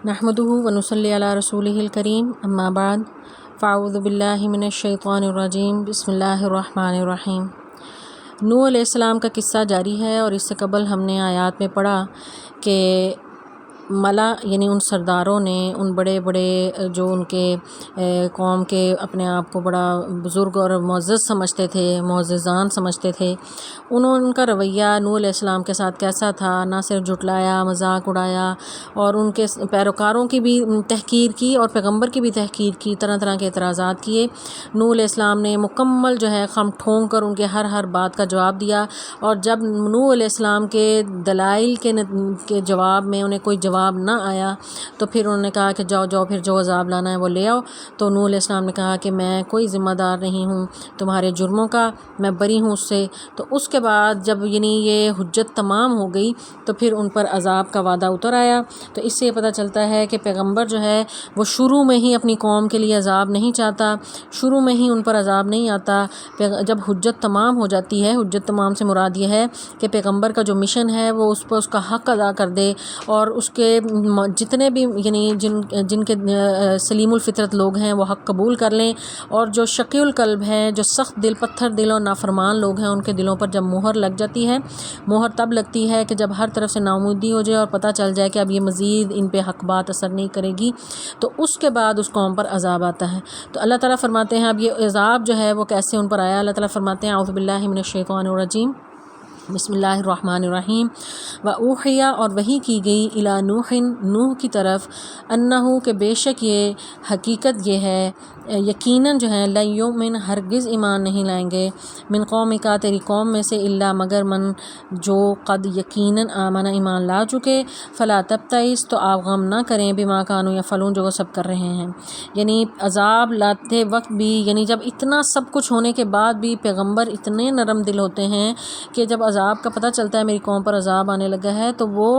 نحمدہ ونصلی علی رسولہ الکریم اما بعد فاعوذ باللہ من الشیطان الرجیم بسم اللہ الرحمن الرحیم۔ نوح علیہ السلام کا قصہ جاری ہے، اور اس سے قبل ہم نے آیات میں پڑھا کہ ملا یعنی ان سرداروں نے، ان بڑے بڑے جو ان کے قوم کے اپنے آپ کو بڑا بزرگ اور معزز سمجھتے تھے، معززان سمجھتے تھے، ان کا رویہ نوح علیہ السلام کے ساتھ کیسا تھا؟ نہ صرف جھٹلایا، مذاق اڑایا، اور ان کے پیروکاروں کی بھی تحقیر کی اور پیغمبر کی بھی تحقیر کی، طرح طرح کے اعتراضات کیے۔ نوح علیہ السلام نے مکمل جو ہے خم ٹھونک کر ان کے ہر بات کا جواب دیا، اور جب نوح علیہ السلام کے دلائل کے جواب میں انہیں کوئی جواب نہ آیا تو پھر انہوں نے کہا کہ جاؤ پھر جو عذاب لانا ہے وہ لے آؤ۔ تو نوح علیہ السلام نے کہا کہ میں کوئی ذمہ دار نہیں ہوں تمہارے جرموں کا، میں بری ہوں اس سے۔ تو اس کے بعد جب یہ حجت تمام ہو گئی تو پھر ان پر عذاب کا وعدہ اتر آیا۔ تو اس سے یہ پتہ چلتا ہے کہ پیغمبر جو ہے وہ شروع میں ہی اپنی قوم کے لیے عذاب نہیں چاہتا، شروع میں ہی ان پر عذاب نہیں آتا۔ جب حجت تمام ہو جاتی ہے، حجت تمام سے مراد یہ ہے کہ پیغمبر کا جو مشن ہے وہ اس پر اس کا حق ادا کر دے، اور اس کے جتنے بھی جن کے سلیم الفطرت لوگ ہیں وہ حق قبول کر لیں، اور جو شقی القلب ہیں، جو سخت دل، پتھر دل اور نافرمان لوگ ہیں، ان کے دلوں پر جب مہر لگ جاتی ہے، مہر تب لگتی ہے کہ جب ہر طرف سے ناامیدی ہو جائے اور پتہ چل جائے کہ اب یہ مزید ان پہ حق بات اثر نہیں کرے گی، تو اس کے بعد اس قوم پر عذاب آتا ہے۔ تو اللہ تعالیٰ فرماتے ہیں اب یہ عذاب جو ہے وہ کیسے ان پر آیا۔ اللہ تعالیٰ فرماتے ہیں اعوذ باللہ من الشیطان الرجیم بسم اللہ الرحمن الرحیم۔ وَأُوحِیَ اور وحی کی گئی الی نوح نوح کی طرف، انہو کہ بے شک یہ حقیقت یہ ہے، یقیناً جو ہے لن یؤمن ہرگز ایمان نہیں لائیں گے، من قومک تیری قوم میں سے، الا مگر من جو قد یقیناً آمن ایمان لا چکے، فلا تبتئس تو آپ غم نہ کریں، بما کانوا یفعلون جو وہ سب کر رہے ہیں۔ یعنی عذاب لاتے وقت بھی، یعنی جب اتنا سب کچھ ہونے کے بعد بھی پیغمبر اتنے نرم دل ہوتے ہیں کہ جب عذاب کا پتہ چلتا ہے میری قوم پر عذاب آنے لگا ہے تو وہ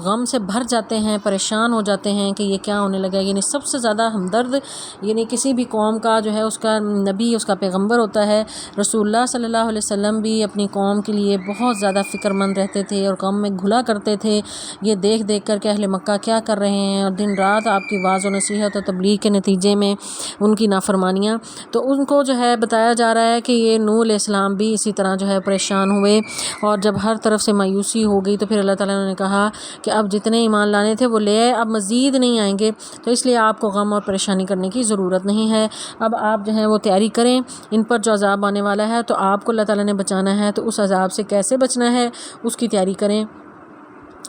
غم سے بھر جاتے ہیں، پریشان ہو جاتے ہیں کہ یہ کیا ہونے لگا ہے۔ یعنی سب سے زیادہ ہمدرد یعنی کسی بھی قوم کا جو ہے اس کا نبی، اس کا پیغمبر ہوتا ہے۔ رسول اللہ صلی اللہ علیہ وسلم بھی اپنی قوم کے لیے بہت زیادہ فکر مند رہتے تھے اور غم میں گھلا کرتے تھے، یہ دیکھ کر کہ اہل مکہ کیا کر رہے ہیں، اور دن رات آپ کی واعظ و نصیحت اور تبلیغ کے نتیجے میں ان کی نافرمانیاں۔ تو ان کو جو ہے بتایا جا رہا ہے کہ یہ نوح علیہ السلام بھی اسی طرح جو ہے پریشان ہوئے، اور جب ہر طرف سے مایوسی ہو گئی تو پھر اللہ تعالیٰ نے کہا کہ اب جتنے ایمان لانے تھے وہ لے آئے، اب مزید نہیں آئیں گے، تو اس لیے آپ کو غم اور پریشانی کرنے کی ضرورت نہیں ہے۔ اب آپ جو ہیں وہ تیاری کریں، ان پر جو عذاب آنے والا ہے تو آپ کو اللہ تعالیٰ نے بچانا ہے، تو اس عذاب سے کیسے بچنا ہے اس کی تیاری کریں،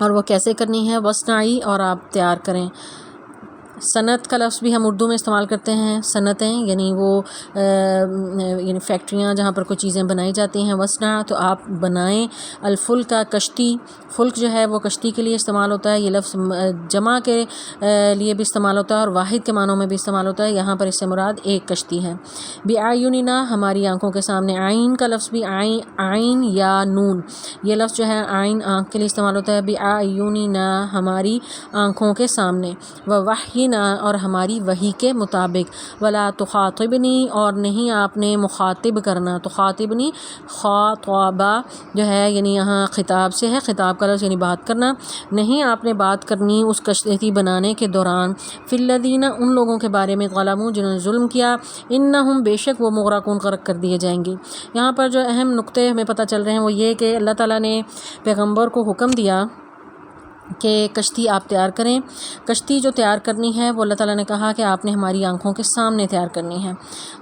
اور وہ کیسے کرنی ہے، وصنعی اور آپ تیار کریں۔ صنعت کا لفظ بھی ہم اردو میں استعمال کرتے ہیں، صنعتیں یعنی وہ یعنی فیکٹریاں جہاں پر کوئی چیزیں بنائی جاتی ہیں، وصنع تو آپ بنائیں۔ الفلک کا کشتی، فلک جو ہے وہ کشتی کے لیے استعمال ہوتا ہے، یہ لفظ جمع کے لیے بھی استعمال ہوتا ہے اور واحد کے معنوں میں بھی استعمال ہوتا ہے، یہاں پر اس سے مراد ایک کشتی ہے۔ بِأَعْیُنِنَا ہماری آنکھوں کے سامنے، عین کا لفظ بھی عین یا نون، یہ لفظ جو ہے عین آنکھ کے لیے استعمال ہوتا ہے، بِأَعْیُنِنَا ہماری آنکھوں کے سامنے، وَوَحْیِنَا اور ہماری وحی کے مطابق، ولا تخاطبنی اور نہیں آپ نے مخاطب کرنا، تخاطبنی خاطبہ جو ہے یعنی یہاں خطاب سے ہے، خطاب کا لفظ یعنی بات کرنا، نہیں آپ نے بات کرنی اس کشتی بنانے کے دوران، فی الذین ان لوگوں کے بارے میں ظلموا جنہوں نے ظلم کیا، انہم بے شک وہ مغرقون غرق کر دیے جائیں گے۔ یہاں پر جو اہم نقطے ہمیں پتہ چل رہے ہیں وہ یہ کہ اللہ تعالیٰ نے پیغمبر کو حکم دیا کہ کشتی آپ تیار کریں۔ کشتی جو تیار کرنی ہے وہ اللہ تعالیٰ نے کہا کہ آپ نے ہماری آنکھوں کے سامنے تیار کرنی ہے،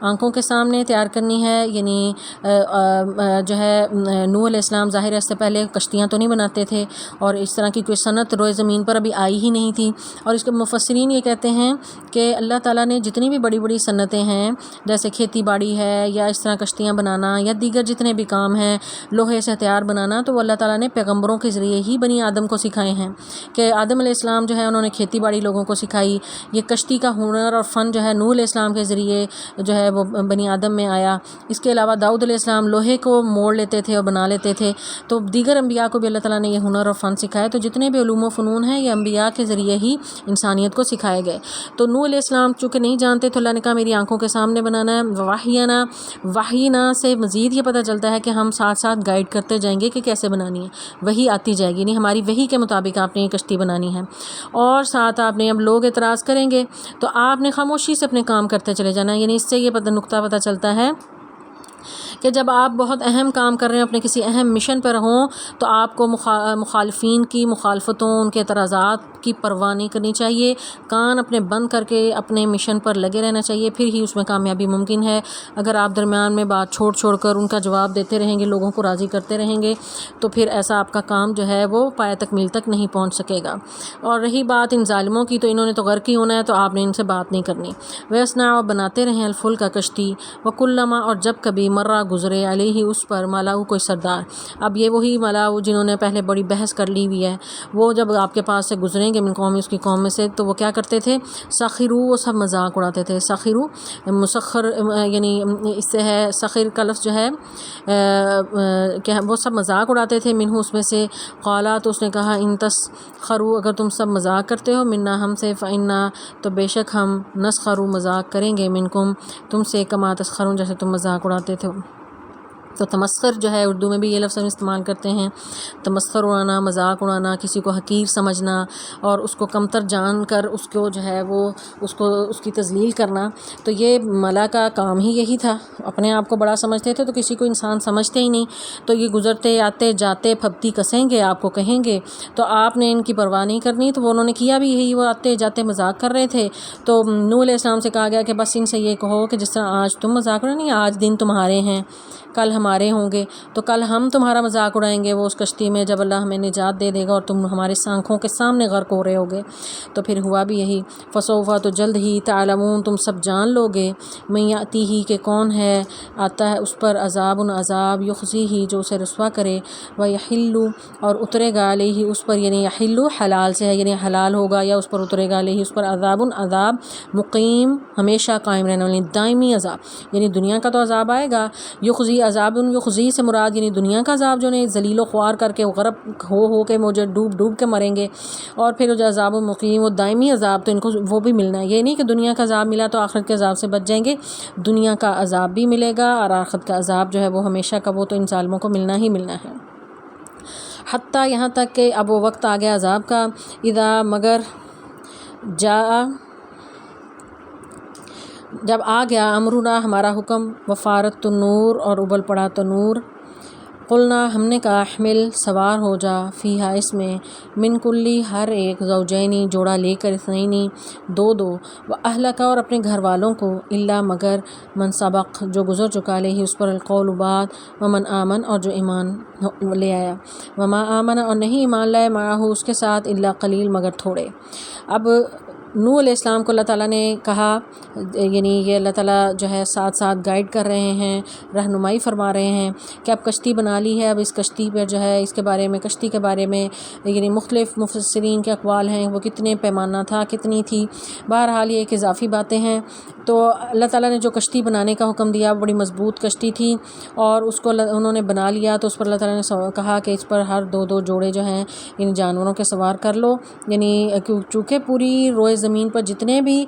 آنکھوں کے سامنے تیار کرنی ہے، یعنی جو ہے نوح علیہ السلام ظاہر ہے اس سے پہلے کشتیاں تو نہیں بناتے تھے، اور اس طرح کی کوئی صنعت روئے زمین پر ابھی آئی ہی نہیں تھی، اور اس کے مفسرین یہ کہتے ہیں کہ اللہ تعالیٰ نے جتنی بھی بڑی بڑی صنعتیں ہیں جیسے کھیتی باڑی ہے یا اس طرح کشتیاں بنانا یا دیگر جتنے بھی کام ہیں، لوہے سے ہتھیار بنانا، تو وہ اللہ تعالیٰ نے پیغمبروں کے ذریعے ہی بنی آدم کو سکھائے ہیں، کہ آدم علیہ السلام جو ہے انہوں نے کھیتی باڑی لوگوں کو سکھائی، یہ کشتی کا ہنر اور فن جو ہے نوح علیہ السلام کے ذریعے جو ہے وہ بنی آدم میں آیا۔ اس کے علاوہ داؤد علیہ السلام لوہے کو موڑ لیتے تھے اور بنا لیتے تھے، تو دیگر انبیاء کو بھی اللہ تعالیٰ نے یہ ہنر اور فن سکھایا، تو جتنے بھی علوم و فنون ہیں یہ انبیاء کے ذریعے ہی انسانیت کو سکھائے گئے۔ تو نوح علیہ السلام چونکہ نہیں جانتے تو اللہ نے کہا میری آنکھوں کے سامنے بنانا ہے، وحینا، وحینا سے مزید یہ پتہ چلتا ہے کہ ہم ساتھ ساتھ گائیڈ کرتے جائیں گے کہ کیسے بنانی ہے، وہی آتی جائے گی، یعنی ہماری وحی کے مطابق آپ نے یہ کشتی بنانی ہے، اور ساتھ آپ نے اب لوگ اعتراض کریں گے تو آپ نے خاموشی سے اپنے کام کرتے چلے جانا. یعنی اس سے یہ نقطہ پتہ چلتا ہے کہ جب آپ بہت اہم کام کر رہے ہیں، اپنے کسی اہم مشن پر ہوں، تو آپ کو مخالفین کی مخالفتوں، ان کے اعتراضات کی پرواہ نہیں کرنی چاہیے. کان اپنے بند کر کے اپنے مشن پر لگے رہنا چاہیے، پھر ہی اس میں کامیابی ممکن ہے. اگر آپ درمیان میں بات چھوڑ کر ان کا جواب دیتے رہیں گے، لوگوں کو راضی کرتے رہیں گے، تو پھر ایسا آپ کا کام جو ہے وہ پایہ تکمیل تک نہیں پہنچ سکے گا. اور رہی بات ان ظالموں کی، تو انہوں نے تو غرق ہی ہونا ہے، تو آپ نے ان سے بات نہیں کرنی. ویسنا بناتے رہیں الفل کا کشتی، وکلما اور جب کبھی مرہ گزرے علیہ اس پر ملاؤ کوئی سردار. اب یہ وہی ملاؤ جنہوں نے پہلے بڑی بحث کر لی ہوئی ہے، وہ جب آپ کے پاس سے گزریں گے من قومی، اس کی قوم میں سے، تو وہ کیا کرتے تھے؟ سخرو، وہ سب مذاق اڑاتے تھے. سخرو مسخر، یعنی اس سے ہے سخر کا لفظ جو ہے کہ وہ سب مذاق اڑاتے تھے. منہ اس میں سے. قالا تو اس نے کہا ان تسخروا اگر تم سب مذاق کرتے ہو، منا ہم سے، فإنا تو بے شک ہم نسخروا مذاق کریں گے، منکم تم سے، کما تسخرون جیسے تم مذاق اڑاتے تھے. تو تمسخر جو ہے اردو میں بھی یہ لفظ ہم استعمال کرتے ہیں. تمسخر اڑانا، مذاق اڑانا، کسی کو حقیر سمجھنا اور اس کو کمتر جان کر اس کو جو ہے وہ اس کی تذلیل کرنا. تو یہ ملا کا کام ہی یہی تھا. اپنے آپ کو بڑا سمجھتے تھے، تو کسی کو انسان سمجھتے ہی نہیں. تو یہ گزرتے آتے جاتے پھبتی کسیں گے، آپ کو کہیں گے، تو آپ نے ان کی پرواہ نہیں کرنی. تو وہ انہوں نے کیا بھی یہی، وہ آتے جاتے مذاق کر رہے تھے. تو نوح علیہ السلام سے کہا گیا کہ بس ان سے یہ کہو کہ جس طرح آج تم مذاق اڑا، نہیں آج دن تمہارے ہیں، کل ہمارے ہوں گے، تو کل ہم تمہارا مذاق اڑائیں گے وہ اس کشتی میں، جب اللہ ہمیں نجات دے دے گا اور تم ہمارے آنکھوں کے سامنے غرق ہو رہے ہوگے. تو پھر ہوا بھی یہی. فسوفا تو جلد ہی، تعلمون تم سب جان لو گے، من یاتی ہی کہ کون ہے آتا ہے اس پر، عذاب عذاب، یخزی ہی جو اسے رسوا کرے، و یحلو اور اترے گا علیہ اس پر، یعنی یحلو حلال سے ہے، یعنی حلال ہوگا یا اس پر اترے گا علیہ اس پر، عذاب عذاب، مقیم ہمیشہ قائم رہنے والی، دائمی عذاب. یعنی دنیا کا تو عذاب آئے گا. یخزی عذاب یخزی سے مراد یعنی دنیا کا عذاب جو انہیں ذلیل و خوار کر کے غرق ہو کے موجے ڈوب کے مریں گے. اور پھر جو عذاب مقیم، وہ دائمی عذاب، تو ان کو وہ بھی ملنا ہے. یہ نہیں کہ دنیا کا عذاب ملا تو آخرت کے عذاب سے بچ جائیں گے. دنیا کا عذاب بھی ملے گا اور آخرت کا عذاب جو ہے وہ ہمیشہ کا، وہ تو ان ظالموں کو ملنا ہی ملنا ہے. حتیٰ یہاں تک کہ اب وہ وقت آ گیا عذاب کا. اذا مگر جب آ گیا امرنا ہمارا حکم، وفارت تنور اور ابل پڑا تنور. قلنا ہم نے کہا احمل سوار ہو جا، فیہا اس میں، من کلی ہر ایک، زوجینی جوڑا لے کر، اثنینی دو، و اہلکا اور اپنے گھر والوں کو، الا مگر، من سبق جو گزر چکا علیہ اس پر، القول بات، ومن آمن اور جو ایمان لے آیا، وما آمن اور نہیں ایمان لائے، معہو اس کے ساتھ، الا قلیل مگر تھوڑے. اب نوح علیہ السلام کو اللہ تعالیٰ نے کہا، یعنی یہ اللہ تعالیٰ جو ہے ساتھ ساتھ گائیڈ کر رہے ہیں، رہنمائی فرما رہے ہیں کہ اب کشتی بنا لی ہے. اب اس کشتی پر جو ہے اس کے بارے میں، کشتی کے بارے میں یعنی مختلف مفسرین کے اقوال ہیں، وہ کتنے پیمانہ تھا، کتنی تھی. بہرحال یہ ایک اضافی باتیں ہیں. تو اللہ تعالیٰ نے جو کشتی بنانے کا حکم دیا، بڑی مضبوط کشتی تھی اور اس کو انہوں نے بنا لیا. تو اس پر اللہ تعالیٰ نے کہا کہ اس پر ہر دو جوڑے جو ہیں یعنی جانوروں کے سوار کر لو. یعنی چونکہ پوری روئے زمین پر جتنے بھی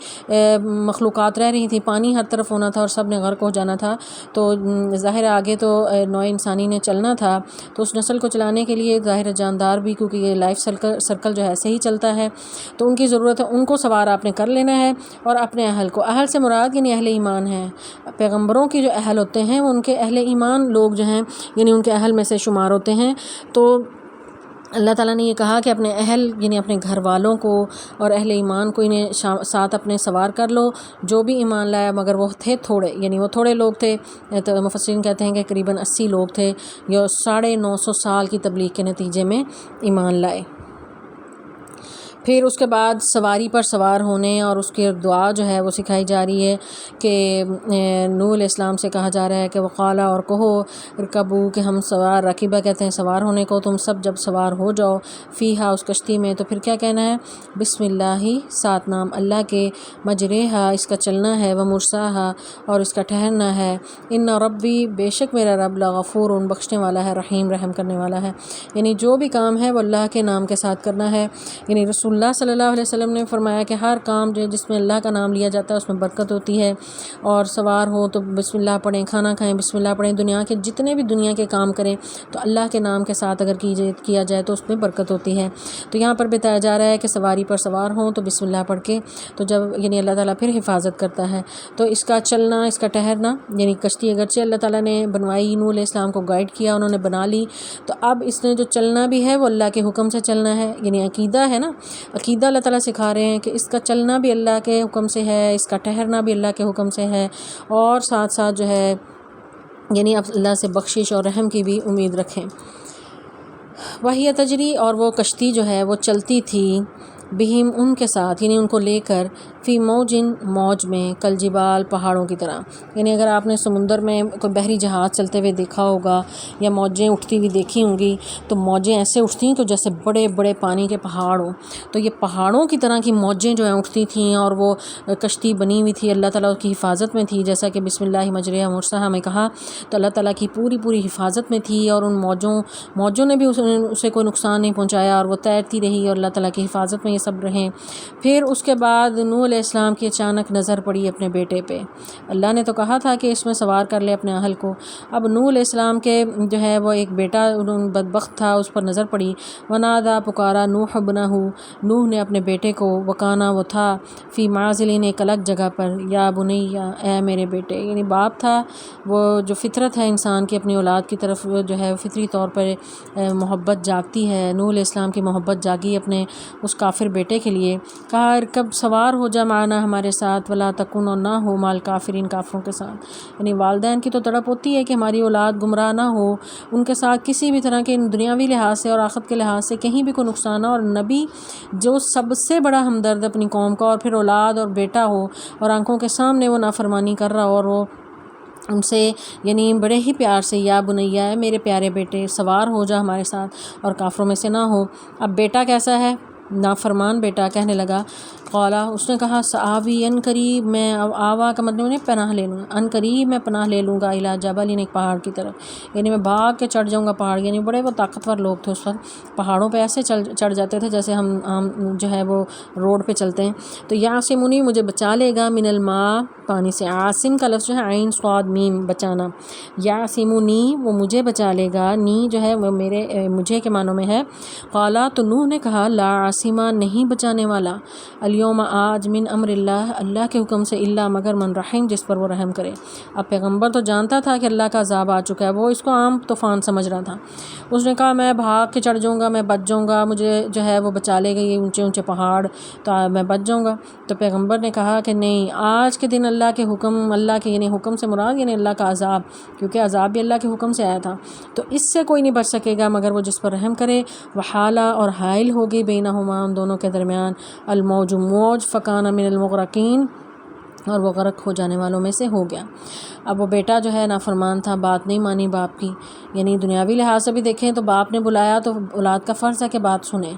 مخلوقات رہ رہی تھیں، پانی ہر طرف ہونا تھا اور سب نے غرق ہو جانا تھا. تو ظاہر آگے تو نوع انسانی نے چلنا تھا، تو اس نسل کو چلانے کے لیے ظاہر جاندار بھی، کیونکہ یہ لائف سرکل جو ہے ایسے ہی چلتا ہے، تو ان کی ضرورت ہے. ان کو سوار آپ نے کر لینا ہے اور اپنے اہل کو. اہل سے مراد یعنی اہل ایمان ہیں. پیغمبروں کی جو اہل ہوتے ہیں وہ ان کے اہل ایمان لوگ جو ہیں یعنی ان کے اہل میں سے شمار ہوتے ہیں. تو اللہ تعالیٰ نے یہ کہا کہ اپنے اہل یعنی اپنے گھر والوں کو اور اہل ایمان کو انہیں ساتھ اپنے سوار کر لو، جو بھی ایمان لایا، مگر وہ تھے تھوڑے، یعنی وہ تھوڑے لوگ تھے. تو مفسرین کہتے ہیں کہ قریباً 80 لوگ تھے جو 950 سال کی تبلیغ کے نتیجے میں ایمان لائے. پھر اس کے بعد سواری پر سوار ہونے اور اس کی دعا جو ہے وہ سکھائی جا رہی ہے کہ نوح علیہ السلام سے کہا جا رہا ہے کہ وقالا اور کہو، رکبو کہ ہم سوار، رکیبہ کہتے ہیں سوار ہونے کو، تم سب جب سوار ہو جاؤ، فیہا اس کشتی میں، تو پھر کیا کہنا ہے؟ بسم اللہ سات نام اللہ کے، مجریہا اس کا چلنا ہے، و مرساہا اور اس کا ٹھہرنا ہے، ان ربی بے شک میرا رب، لغفور بخشنے والا ہے، رحیم رحم کرنے والا ہے. یعنی جو بھی کام ہے وہ اللہ کے نام کے ساتھ کرنا ہے. یعنی رسول اللہ صلی اللہ علیہ وسلم نے فرمایا کہ ہر کام جو جس میں اللہ کا نام لیا جاتا ہے اس میں برکت ہوتی ہے، اور سوار ہو تو بسم اللہ پڑھیں، کھانا کھائیں بسم اللہ پڑھیں، دنیا کے جتنے بھی دنیا کے کام کریں تو اللہ کے نام کے ساتھ اگر کیا جائے تو اس میں برکت ہوتی ہے۔ تو یہاں پر بتایا جا رہا ہے کہ سواری پر سوار ہوں تو بسم اللہ پڑھ کے، تو جب یعنی اللہ تعالیٰ پھر حفاظت کرتا ہے۔ تو اس کا چلنا، اس کا ٹھہرنا، یعنی کشتی اگرچہ اللہ تعالیٰ نے بنوائی، نوح علیہ السلام کو گائیڈ کیا، انہوں نے بنا لی، تو اب اس نے جو چلنا بھی ہے وہ اللہ کے حکم سے چلنا ہے، یعنی عقیدہ ہے نا، عقیدہ اللہ تعالیٰ سکھا رہے ہیں کہ اس کا چلنا بھی اللہ کے حکم سے ہے، اس کا ٹھہرنا بھی اللہ کے حکم سے ہے، اور ساتھ ساتھ جو ہے یعنی اب اللہ سے بخشش اور رحم کی بھی امید رکھیں۔ وہی تجری، اور وہ کشتی جو ہے وہ چلتی تھی، بہم ان کے ساتھ، یعنی ان کو لے کر، فی موجن موج میں، کل جبال پہاڑوں کی طرح، یعنی اگر آپ نے سمندر میں کوئی بحری جہاز چلتے ہوئے دیکھا ہوگا یا موجیں اٹھتی ہوئی دیکھی ہوں گی، تو موجیں ایسے اٹھتی ہیں کہ جیسے بڑے بڑے پانی کے پہاڑ ہوں، تو یہ پہاڑوں کی طرح کی موجیں جو ہیں اٹھتی تھیں، اور وہ کشتی بنی ہوئی تھی، اللہ تعالیٰ کی حفاظت میں تھی، جیسا کہ بسم اللہ مجریہا مرساہا میں کہا، تو اللہ تعالیٰ کی پوری حفاظت میں تھی، اور ان موجوں نے بھی اسے کوئی نقصان نہیں پہنچایا، اور وہ تیرتی رہی، اور اللہ تعالیٰ کی حفاظت میں یہ سب رہیں۔ پھر اس کے بعد نوح علیہ السلام کی اچانک نظر پڑی اپنے بیٹے پہ، اللہ نے تو کہا تھا کہ اس میں سوار کر لے اپنے اہل کو، اب نوح علیہ السلام کے جو ہے وہ ایک بیٹا بدبخت تھا، اس پر نظر پڑی، ونادا پکارا نوح ابنہ، نوح نے اپنے بیٹے کو، وکانا وہ تھا، فی معزلین ایک الگ جگہ پر، یا بنیا اے میرے بیٹے، یعنی باپ تھا، وہ جو فطرت ہے انسان کی اپنی اولاد کی طرف جو ہے فطری طور پر محبت جاگتی ہے، نوح علیہ السلام کی محبت جاگی اپنے اس کافر بیٹے کے لیے، کہا ارکب سوار ہو جا معنا ہمارے ساتھ، ولا تکن، اور نہ ہو مال کافرین کافروں کے ساتھ، یعنی والدین کی تو تڑپ ہوتی ہے کہ ہماری اولاد گمراہ نہ ہو، ان کے ساتھ کسی بھی طرح کے دنیاوی لحاظ سے اور آخرت کے لحاظ سے کہیں بھی کوئی نقصان نہ، اور نبی جو سب سے بڑا ہمدرد اپنی قوم کا، اور پھر اولاد اور بیٹا ہو، اور آنکھوں کے سامنے وہ نافرمانی کر رہا، اور وہ ان سے یعنی بڑے ہی پیار سے، یا بنیا ہے میرے پیارے بیٹے، سوار ہو جا ہمارے ساتھ اور کافروں میں سے نہ ہو۔ اب بیٹا کیسا ہے؟ نافرمان بیٹا، کہنے لگا، قالا، اس نے کہا، سآوی ان قریب، میں آوا کا مطلب انہیں پناہ لے لوں گا، ان قریب میں پناہ لے لوں گا، الی جبل، ایک پہاڑ کی طرف، یعنی میں بھاگ کے چڑھ جاؤں گا پہاڑ، یعنی بڑے وہ طاقتور لوگ تھے اس وقت، پہاڑوں پہ ایسے چڑھ جاتے تھے جیسے ہم جو ہے وہ روڈ پہ چلتے ہیں، تو یعصمنی، مجھے بچا لے گا، من الماء، پانی سے، عاصم کا لفظ جو ہے عین صاد میم، بچانا، یعصمنی، وہ مجھے بچا لے گا، نی جو ہے وہ میرے مجھے کے معنوں میں ہے، قالا، تو نوح نے کہا، لا عاصمہ، نہیں بچانے والا، الیوم، آج، من امر اللہ، اللہ کے حکم سے، الا، مگر، من رحم، جس پر وہ رحم کرے۔ اب پیغمبر تو جانتا تھا کہ اللہ کا عذاب آ چکا ہے، وہ اس کو عام طوفان سمجھ رہا تھا، اس نے کہا میں بھاگ کے چڑھ جاؤں گا، میں بچ جاؤں گا، مجھے جو ہے وہ بچا لے گا یہ اونچے اونچے پہاڑ، تو میں بچ جاؤں گا۔ تو پیغمبر نے کہا کہ نہیں، آج کے دن اللہ کے حکم، اللہ کے یعنی حکم سے مراد یعنی اللہ کا عذاب، کیونکہ عذاب بھی اللہ کے حکم سے آیا تھا، تو اس سے کوئی نہیں بچ سکے گا مگر وہ جس پر رحم کرے۔ وحالہ، اور حائل ہوگی، بینہما، ان دونوں کے درمیان، الموج، موج، فکان من المغرقین، اور وہ غرق ہو جانے والوں میں سے ہو گیا۔ اب وہ بیٹا جو ہے نافرمان تھا، بات نہیں مانی باپ کی، یعنی دنیاوی لحاظ سے بھی دیکھیں تو باپ نے بلایا تو اولاد کا فرض ہے کہ بات سنیں،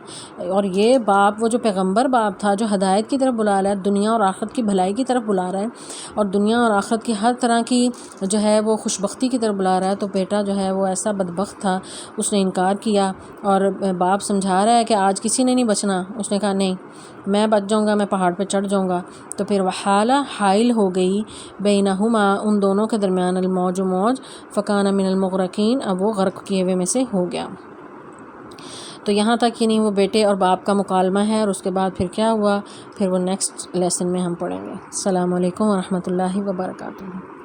اور یہ باپ وہ جو پیغمبر باپ تھا جو ہدایت کی طرف بلا رہا ہے، دنیا اور آخرت کی بھلائی کی طرف بلا رہا ہے، اور دنیا اور آخرت کی ہر طرح کی جو ہے وہ خوش بختی کی طرف بلا رہا ہے، تو بیٹا جو ہے وہ ایسا بدبخت تھا، اس نے انکار کیا، اور باپ سمجھا رہا ہے کہ آج کسی نے نہیں بچنا، اس نے کہا نہیں، میں بچ جاؤں گا، میں پہاڑ پہ چڑھ جاؤں گا۔ تو پھر وحالہ، حائل ہو گئی، بینہما، ان دونوں کے درمیان، الموج، موج، فکان من المغرقین، اب وہ غرق کیے ہوئے میں سے ہو گیا۔ تو یہاں تک یعنی وہ بیٹے اور باپ کا مکالمہ ہے، اور اس کے بعد پھر کیا ہوا، پھر وہ نیکسٹ لیسن میں ہم پڑھیں گے۔ السلام علیکم ورحمۃ اللہ وبرکاتہ۔